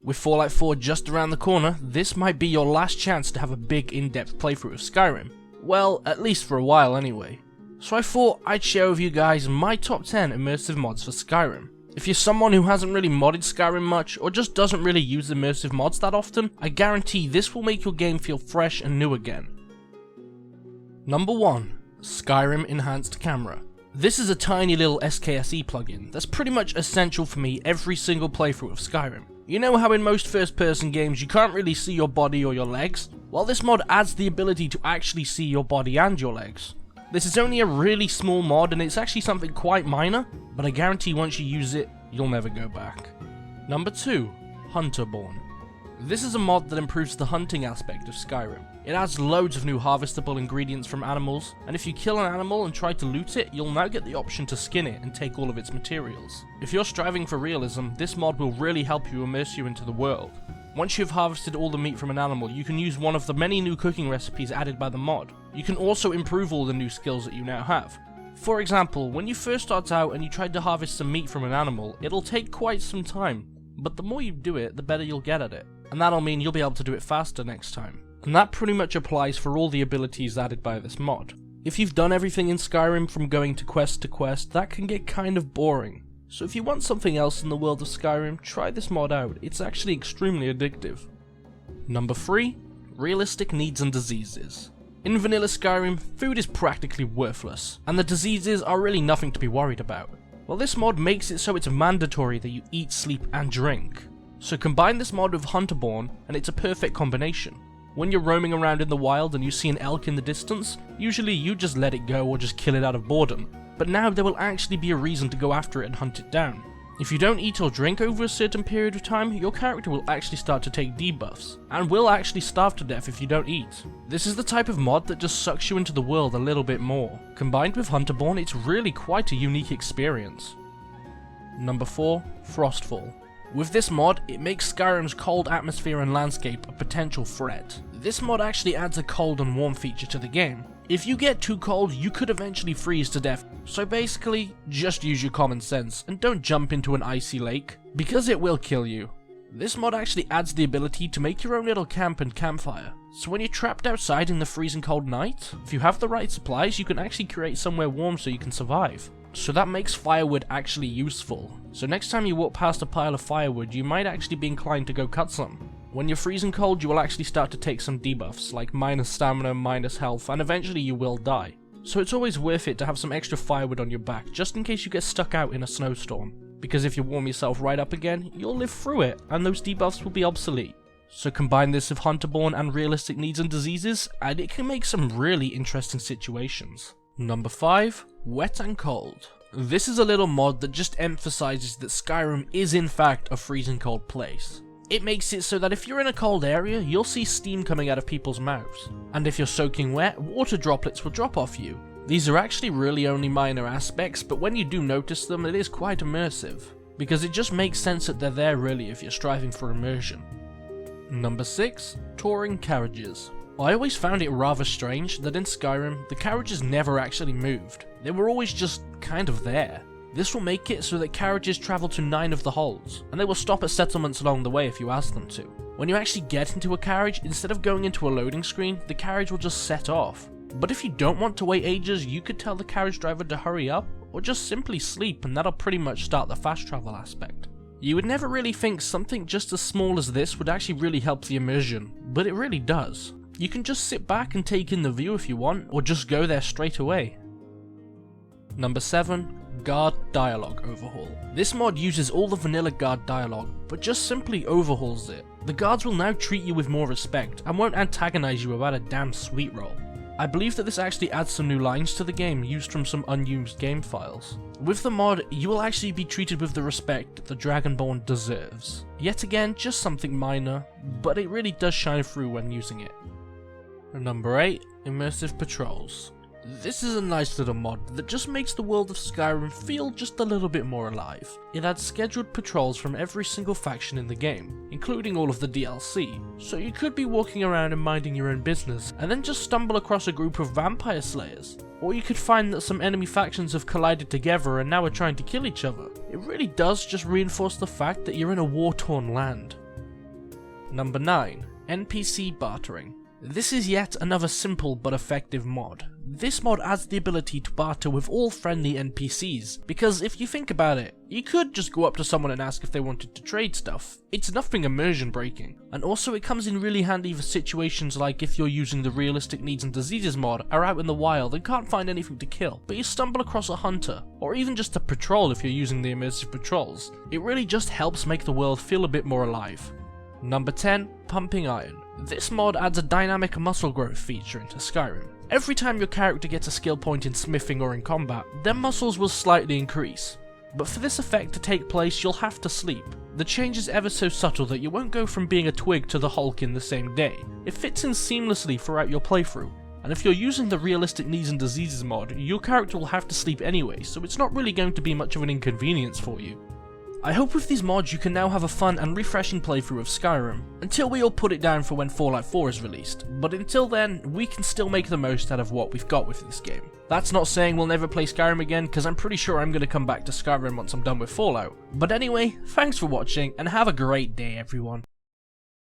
With Fallout 4 just around the corner, this might be your last chance to have a big in-depth playthrough of Skyrim. Well, at least for a while anyway. So I thought I'd share with you guys my top 10 immersive mods for Skyrim. If you're someone who hasn't really modded Skyrim much, or just doesn't really use immersive mods that often, I guarantee this will make your game feel fresh and new again. Number 1. Skyrim Enhanced Camera. This is a tiny little SKSE plugin that's pretty much essential for me every single playthrough of Skyrim. You know how in most first-person games you can't really see your body or your legs? Well, this mod adds the ability to actually see your body and your legs. This is only a really small mod and it's actually something quite minor, but I guarantee once you use it, you'll never go back. Number 2. Hunterborn. This is a mod that improves the hunting aspect of Skyrim. It adds loads of new harvestable ingredients from animals, and if you kill an animal and try to loot it, you'll now get the option to skin it and take all of its materials. If you're striving for realism, this mod will really help you immerse you into the world. Once you've harvested all the meat from an animal, you can use one of the many new cooking recipes added by the mod. You can also improve all the new skills that you now have. For example, when you first start out and you try to harvest some meat from an animal, it'll take quite some time, but the more you do it, the better you'll get at it. And that'll mean you'll be able to do it faster next time. And that pretty much applies for all the abilities added by this mod. If you've done everything in Skyrim from going to quest, that can get kind of boring. So if you want something else in the world of Skyrim, try this mod out, it's actually extremely addictive. Number 3. Realistic Needs and Diseases. In vanilla Skyrim, food is practically worthless, and the diseases are really nothing to be worried about. Well, this mod makes it so it's mandatory that you eat, sleep, and drink. So combine this mod with Hunterborn, and it's a perfect combination. When you're roaming around in the wild and you see an elk in the distance, usually you just let it go or just kill it out of boredom. But now there will actually be a reason to go after it and hunt it down. If you don't eat or drink over a certain period of time, your character will actually start to take debuffs, and will actually starve to death if you don't eat. This is the type of mod that just sucks you into the world a little bit more. Combined with Hunterborn, it's really quite a unique experience. Number 4. Frostfall. With this mod, it makes Skyrim's cold atmosphere and landscape a potential threat. This mod actually adds a cold and warm feature to the game. If you get too cold, you could eventually freeze to death, so basically, just use your common sense and don't jump into an icy lake, because it will kill you. This mod actually adds the ability to make your own little camp and campfire, so when you're trapped outside in the freezing cold night, if you have the right supplies, you can actually create somewhere warm so you can survive. So that makes firewood actually useful. So next time you walk past a pile of firewood, you might actually be inclined to go cut some. When you're freezing cold, you will actually start to take some debuffs, like minus stamina, minus health, and eventually you will die. So it's always worth it to have some extra firewood on your back, just in case you get stuck out in a snowstorm. Because if you warm yourself right up again, you'll live through it, and those debuffs will be obsolete. So combine this with Hunterborn and Realistic Needs and Diseases, and it can make some really interesting situations. Number 5. Wet and Cold. This is a little mod that just emphasizes that Skyrim is in fact a freezing cold place. It makes it so that if you're in a cold area, you'll see steam coming out of people's mouths. And if you're soaking wet, water droplets will drop off you. These are actually really only minor aspects, but when you do notice them, it is quite immersive. Because it just makes sense that they're there really if you're striving for immersion. Number 6. Touring Carriages. I always found it rather strange that in Skyrim, the carriages never actually moved. They were always just kind of there. This will make it so that carriages travel to 9 of the holds, and they will stop at settlements along the way if you ask them to. When you actually get into a carriage, instead of going into a loading screen, the carriage will just set off. But if you don't want to wait ages, you could tell the carriage driver to hurry up, or just simply sleep, and that'll pretty much start the fast travel aspect. You would never really think something just as small as this would actually really help the immersion, but it really does. You can just sit back and take in the view if you want, or just go there straight away. Number 7. Guard Dialogue Overhaul. This mod uses all the vanilla guard dialogue, but just simply overhauls it. The guards will now treat you with more respect, and won't antagonize you about a damn sweet roll. I believe that this actually adds some new lines to the game used from some unused game files. With the mod, you will actually be treated with the respect the Dragonborn deserves. Yet again, just something minor, but it really does shine through when using it. Number 8. Immersive Patrols. This is a nice little mod that just makes the world of Skyrim feel just a little bit more alive. It adds scheduled patrols from every single faction in the game, including all of the DLC, so you could be walking around and minding your own business, and then just stumble across a group of vampire slayers. Or you could find that some enemy factions have collided together and now are trying to kill each other. It really does just reinforce the fact that you're in a war-torn land. Number 9. NPC Bartering. This is yet another simple but effective mod. This mod adds the ability to barter with all friendly NPCs, because if you think about it, you could just go up to someone and ask if they wanted to trade stuff. It's nothing immersion breaking, and also it comes in really handy for situations like if you're using the Realistic Needs and Diseases mod, are out in the wild and can't find anything to kill, but you stumble across a hunter, or even just a patrol if you're using the Immersive Patrols. It really just helps make the world feel a bit more alive. Number 10. Pumping Iron. This mod adds a dynamic muscle growth feature into Skyrim. Every time your character gets a skill point in smithing or in combat, their muscles will slightly increase. But for this effect to take place, you'll have to sleep. The change is ever so subtle that you won't go from being a twig to the Hulk in the same day. It fits in seamlessly throughout your playthrough. And if you're using the Realistic Needs and Diseases mod, your character will have to sleep anyway, so it's not really going to be much of an inconvenience for you. I hope with these mods you can now have a fun and refreshing playthrough of Skyrim, until we all put it down for when Fallout 4 is released, but until then, we can still make the most out of what we've got with this game. That's not saying we'll never play Skyrim again, because I'm pretty sure I'm going to come back to Skyrim once I'm done with Fallout. But anyway, thanks for watching, and have a great day everyone.